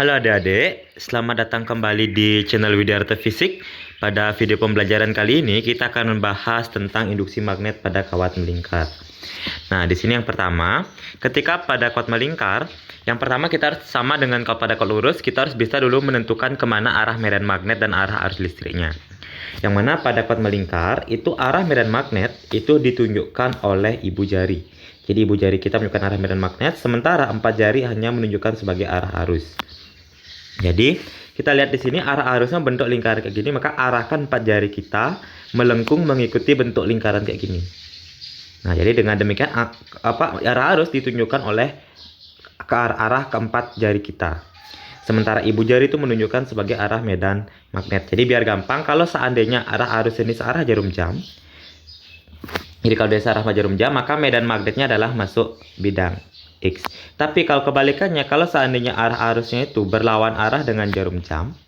Halo adik-adik, selamat datang kembali di channel Widyarta Fisik. Pada video pembelajaran kali ini kita akan membahas tentang induksi magnet pada kawat melingkar. Nah, di sini yang pertama, ketika pada kawat melingkar, yang pertama kita harus sama dengan kalau pada kawat lurus, kita harus bisa dulu menentukan kemana arah medan magnet dan arah arus listriknya. Yang mana pada kawat melingkar, itu arah medan magnet itu ditunjukkan oleh ibu jari. Jadi ibu jari kita menunjukkan arah medan magnet, sementara empat jari hanya menunjukkan sebagai arah arus. Jadi kita lihat di sini arah arusnya bentuk lingkaran kayak gini, maka arahkan empat jari kita melengkung mengikuti bentuk lingkaran kayak gini. Nah, jadi dengan demikian arah arus ditunjukkan oleh ke arah keempat jari kita. Sementara ibu jari itu menunjukkan sebagai arah medan magnet. Jadi biar gampang, kalau seandainya arah arus ini searah jarum jam, jadi kalau dia searah jarum jam, maka medan magnetnya adalah masuk bidang X. Tapi kalau kebalikannya, kalau seandainya arah arusnya itu berlawan arah dengan jarum jam,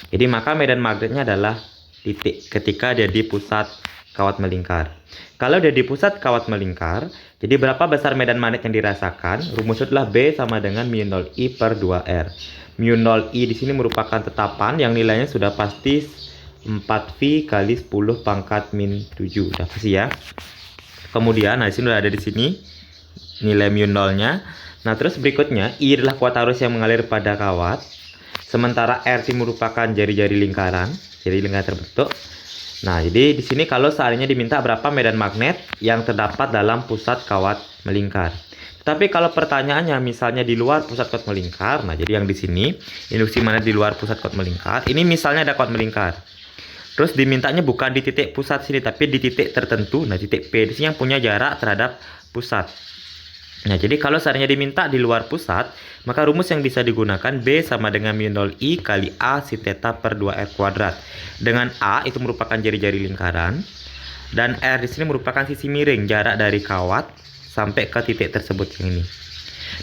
jadi maka medan magnetnya adalah titik ketika dia di pusat kawat melingkar. Kalau dia di pusat kawat melingkar, jadi berapa besar medan magnet yang dirasakan? Rumusnya adalah B sama dengan μ0I per 2R. μ0I di sini merupakan tetapan yang nilainya sudah pasti 4V kali 10 pangkat min 7. Udah pasti ya. Kemudian, nah di sini udah ada di sini nilai μ0-nya. Nah, terus berikutnya I adalah kuat arus yang mengalir pada kawat. Sementara R merupakan jari-jari lingkaran, jadi lingkaran terbentuk. Nah, jadi di sini kalau seandainya diminta berapa medan magnet yang terdapat dalam pusat kawat melingkar. Tapi kalau pertanyaannya misalnya di luar pusat kawat melingkar, nah jadi yang di sini induksi magnet di luar pusat kawat melingkar. Ini misalnya ada kawat melingkar. Terus dimintanya bukan di titik pusat sini, tapi di titik tertentu. Nah, titik P di sini yang punya jarak terhadap pusat. Nah, jadi kalau seandainya diminta di luar pusat, maka rumus yang bisa digunakan B sama dengan μ0I kali A sin theta per 2R kuadrat. Dengan A itu merupakan jari-jari lingkaran, dan R di sini merupakan sisi miring, jarak dari kawat sampai ke titik tersebut yang ini.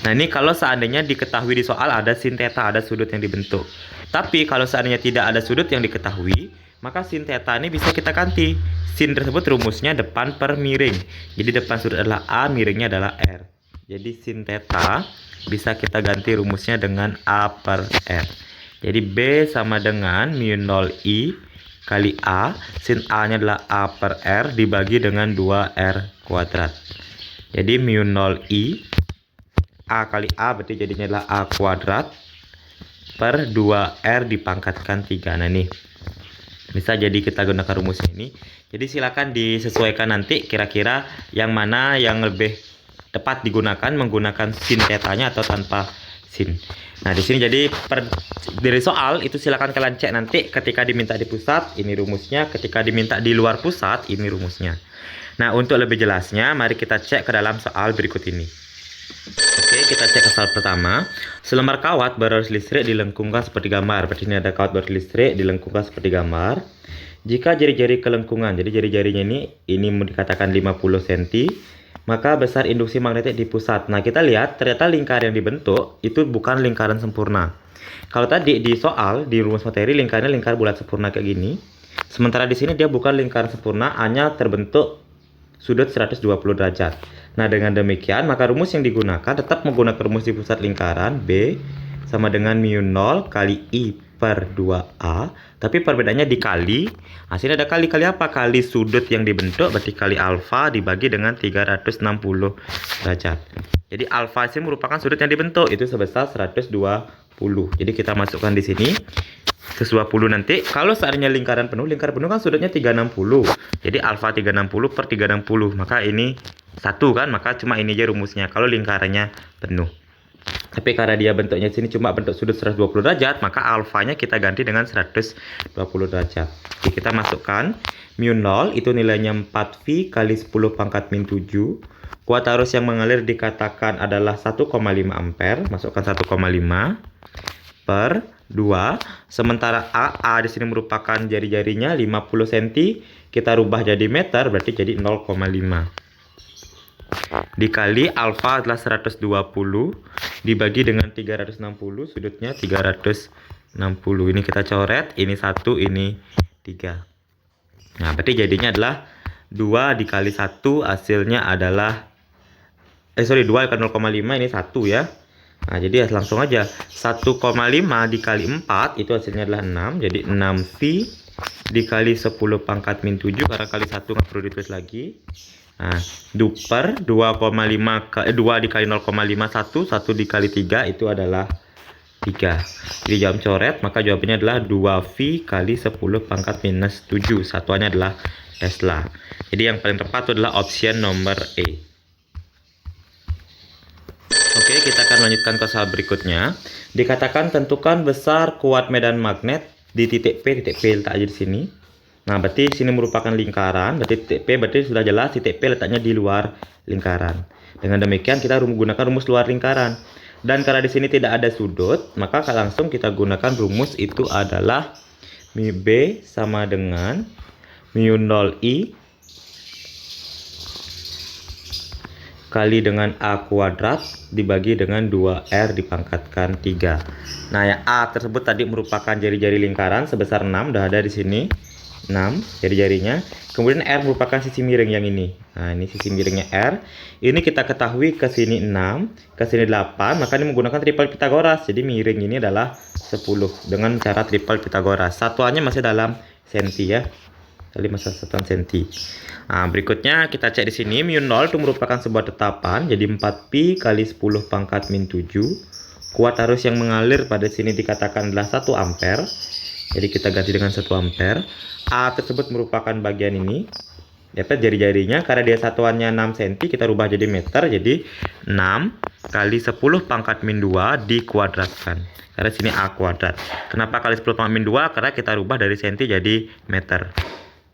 Nah, ini kalau seandainya diketahui di soal ada sin theta, ada sudut yang dibentuk. Tapi kalau seandainya tidak ada sudut yang diketahui, maka sin theta ini bisa kita ganti. Sin tersebut rumusnya depan per miring. Jadi depan sudut adalah A, miringnya adalah R. Jadi sin theta bisa kita ganti rumusnya dengan A per R. Jadi B sama dengan μ0I kali A. Sin A-nya adalah A per R dibagi dengan 2R kuadrat. Jadi μ0I A kali A berarti jadinya adalah A kuadrat per 2R dipangkatkan 3. Nah, ini bisa jadi kita gunakan rumusnya ini. Jadi silakan disesuaikan nanti kira-kira yang mana yang lebih tepat digunakan, menggunakan sin theta-nya atau tanpa sin. Nah, di sini jadi dari soal itu silakan kalian cek nanti ketika diminta di pusat, ini rumusnya, ketika diminta di luar pusat, ini rumusnya. Nah, untuk lebih jelasnya, mari kita cek ke dalam soal berikut ini. Oke, kita cek ke soal pertama. Selembar kawat berarus listrik dilengkungkan seperti gambar. Berarti ini ada kawat berarus listrik dilengkungkan seperti gambar. Jika jari-jari kelengkungan, jadi jari-jarinya ini mau dikatakan 50 cm, maka besar induksi magnetik di pusat. Nah, kita lihat ternyata lingkaran yang dibentuk itu bukan lingkaran sempurna. Kalau tadi di soal, di rumus materi lingkarannya lingkar bulat sempurna kayak gini. Sementara di sini dia bukan lingkaran sempurna, hanya terbentuk sudut 120 derajat. Nah, dengan demikian maka rumus yang digunakan tetap menggunakan rumus di pusat lingkaran B sama dengan μ0 kali I per 2A, tapi perbedaannya dikali. Hasilnya ada kali apa? Kali sudut yang dibentuk, berarti kali alfa dibagi dengan 360 derajat. Jadi alfa ini merupakan sudut yang dibentuk, itu sebesar 120. Jadi kita masukkan di sini 120 nanti. Kalau seandainya lingkaran penuh kan sudutnya 360. Jadi alfa 360 per 360, maka ini 1 kan, maka cuma ini aja rumusnya kalau lingkarannya penuh. Tapi karena dia bentuknya sini cuma bentuk sudut 120 derajat, maka alfanya kita ganti dengan 120 derajat. Jadi kita masukkan μ0 itu nilainya 4V kali 10 pangkat min 7. Kuat arus yang mengalir dikatakan adalah 1,5 ampere. Masukkan 1,5 per 2. Sementara A di sini merupakan jari-jarinya 50 cm. Kita rubah jadi meter, berarti jadi 0,5. Dikali alfa adalah 120 dibagi dengan 360, sudutnya 360. Ini kita coret, ini 1, ini 3. Nah, berarti jadinya adalah 2 dikali 1, hasilnya adalah 2 kali 0,5, ini 1 ya. Nah, jadi langsung aja 1,5 dikali 4 itu hasilnya adalah 6. Jadi 6V dikali 10 pangkat min 7, karena kali 1 nggak perlu ditulis lagi. Nah, duper 2 dikali 0,51, 1 dikali 3 itu adalah 3. Jadi jawab coret, maka jawabannya adalah 2V kali 10 pangkat minus 7. Satuannya adalah Tesla. Jadi yang paling tepat itu adalah option nomor E. Oke, kita akan lanjutkan ke soal berikutnya. Dikatakan tentukan besar kuat medan magnet di titik P letak aja di sini. Nah, berarti sini merupakan lingkaran, berarti titik P berarti sudah jelas titik P letaknya di luar lingkaran. Dengan demikian kita menggunakan rumus luar lingkaran. Dan karena di sini tidak ada sudut, maka langsung kita gunakan rumus itu adalah mu B sama dengan mu 0I kali dengan A kuadrat dibagi dengan 2R dipangkatkan 3. Nah, yang A tersebut tadi merupakan jari-jari lingkaran sebesar 6, udah ada di sini 6 jari-jarinya. Kemudian R merupakan sisi miring yang ini. Nah, ini sisi miringnya R. Ini kita ketahui ke sini 6, ke sini 8, maka ini menggunakan triple Pitagoras. Jadi miring ini adalah 10 dengan cara triple Pitagoras. Satuannya masih dalam senti ya. Kali masa satuan senti. Nah, berikutnya kita cek di sini mu 0 itu merupakan sebuah tetapan, jadi 4pi kali 10 pangkat min 7. Kuat arus yang mengalir pada sini dikatakan adalah 1 ampere. Jadi kita ganti dengan 1 ampere. A tersebut merupakan bagian ini. Dapat jari-jarinya karena dia satuannya 6 cm, kita rubah jadi meter. Jadi 6 kali 10 pangkat min 2 dikuadratkan. Karena sini A kuadrat. Kenapa kali 10 pangkat min 2? Karena kita rubah dari cm jadi meter.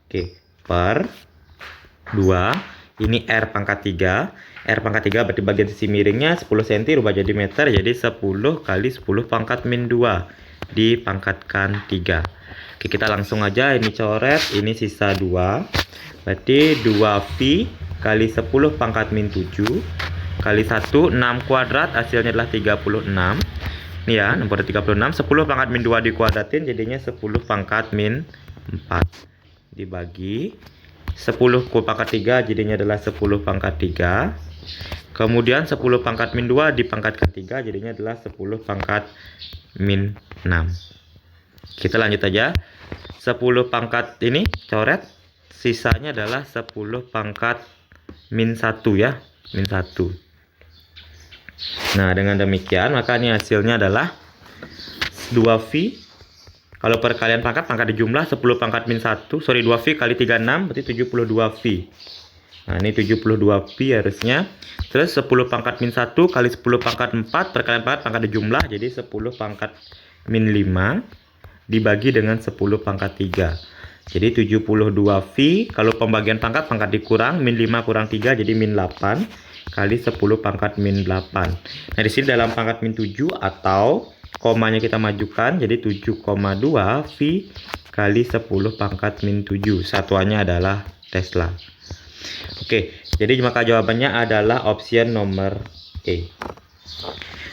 Oke, per 2, ini R pangkat 3. R pangkat 3 berarti bagian sisi miringnya 10 cm, rubah jadi meter. Jadi 10 kali 10 pangkat min 2 dipangkatkan 3. Oke, kita langsung aja ini coret. Ini sisa 2. Berarti 2V kali 10 pangkat min 7 kali 1, 6 kuadrat hasilnya adalah 36. Ini ya, 36. 10 pangkat min 2 dikuadratin jadinya 10 pangkat min 4 dibagi 10 pangkat 3 jadinya adalah 10 pangkat 3. Kemudian 10 pangkat min 2 dipangkatkan 3 jadinya adalah 10 pangkat min 6. Kita lanjut aja. 10 pangkat ini coret. Sisanya adalah 10 pangkat min 1 ya. Min 1. Nah, dengan demikian maka ini hasilnya adalah 2V. Kalau perkalian pangkat dijumlah 10 pangkat min 1, 2V kali 36 berarti 72V. Nah, ini 72V harusnya. Terus 10 pangkat min 1 kali 10 pangkat 4, perkalian pangkat dijumlah jadi 10 pangkat min 5 dibagi dengan 10 pangkat 3. Jadi 72V, kalau pembagian pangkat dikurang, min 5 kurang 3 jadi min 8 kali 10 pangkat min 8. Nah, di sini dalam pangkat min 7 atau komanya kita majukan jadi 7,2 V kali 10 pangkat min 7. Satuannya adalah Tesla. Oke, jadi maka jawabannya adalah option nomor E.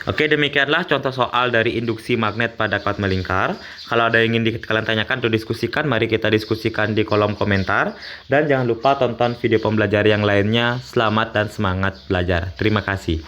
Oke, demikianlah contoh soal dari induksi magnet pada kawat melingkar. Kalau ada yang ingin kalian tanyakan atau diskusikan, mari kita diskusikan di kolom komentar. Dan jangan lupa tonton video pembelajaran yang lainnya. Selamat dan semangat belajar. Terima kasih.